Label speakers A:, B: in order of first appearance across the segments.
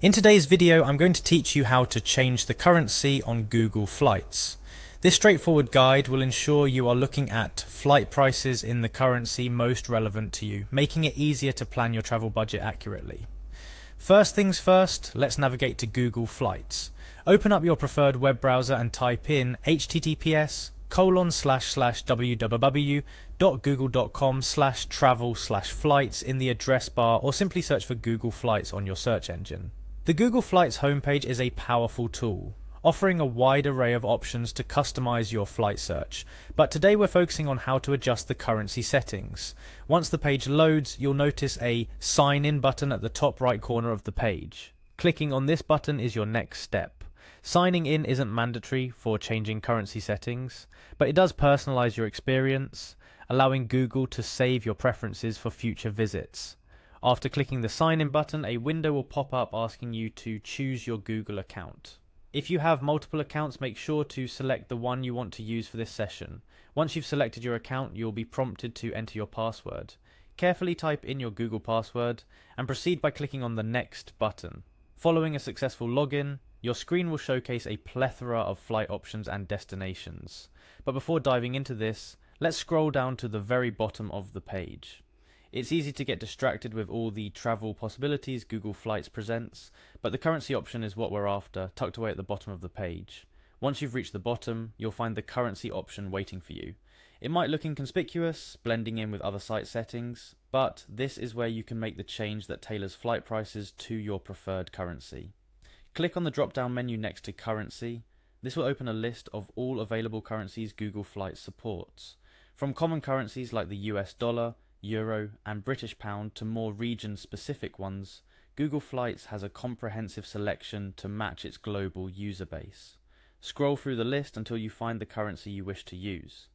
A: In today's video, I'm going to teach you how to change the currency on Google Flights. This straightforward guide will ensure you are looking at flight prices in the currency most relevant to you, making it easier to plan your travel budget accurately. First things first, let's navigate to Google Flights. Open up your preferred web browser and type in https://www.google.com/travel/flights in the address bar, or simply search for Google Flights on your search engine. The Google Flights homepage is a powerful tool, offering a wide array of options to customize your flight search, but today we're focusing on how to adjust the currency settings. Once the page loads, you'll notice a Sign In button at the top right corner of the page. Clicking on this button is your next step. Signing in isn't mandatory for changing currency settings, but it does personalize your experience, allowing Google to save your preferences for future visits. After clicking the Sign In button, a window will pop up asking you to choose your Google account. If you have multiple accounts, make sure to select the one you want to use for this session. Once you've selected your account, you'll be prompted to enter your password. Carefully type in your Google password and proceed by clicking on the Next button. Following a successful login, your screen will showcase a plethora of flight options and destinations. But before diving into this, let's scroll down to the very bottom of the page. It's easy to get distracted with all the travel possibilities Google Flights presents, but the currency option is what we're after, tucked away at the bottom of the page. Once you've reached the bottom, you'll find the currency option waiting for you. It might look inconspicuous, blending in with other site settings, but this is where you can make the change that tailors flight prices to your preferred currency. Click on the drop-down menu next to Currency. This will open a list of all available currencies Google Flights supports. From common currencies like the US dollar, Euro, and British pound to more region-specific ones, Google Flights has a comprehensive selection to match its global user base. Scroll through the list until you find the currency you wish to use.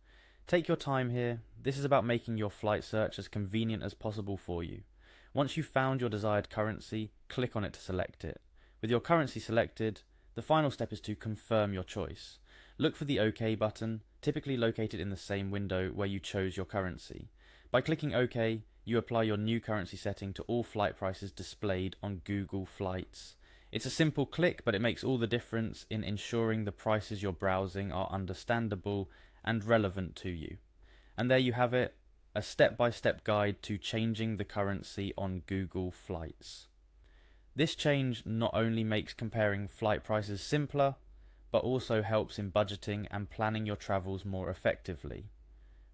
A: Take your time here. This is about making your flight search as convenient as possible for you. Once you've found your desired currency, click on it to select it. With your currency selected, the final step is to confirm your choice. Look for the OK button, typically located in the same window where you chose your currency. By clicking OK, you apply your new currency setting to all flight prices displayed on Google Flights. It's a simple click, but it makes all the difference in ensuring the prices you're browsing are understandable and relevant to you. And there you have it, a step-by-step guide to changing the currency on Google Flights. This change not only makes comparing flight prices simpler, but also helps in budgeting and planning your travels more effectively.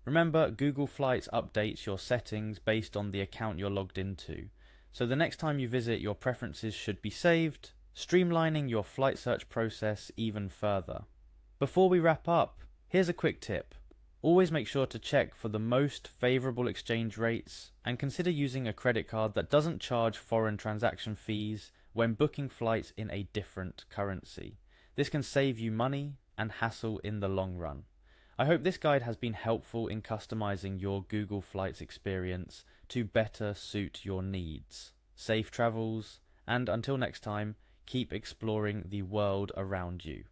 A: Remember, Google Flights updates your settings based on the account you're logged into, so the next time you visit, your preferences should be saved, streamlining your flight search process even further. Before we wrap up, here's a quick tip. Always make sure to check for the most favourable exchange rates and consider using a credit card that doesn't charge foreign transaction fees when booking flights in a different currency. This can save you money and hassle in the long run. I hope this guide has been helpful in customizing your Google Flights experience to better suit your needs. Safe travels, and until next time, keep exploring the world around you.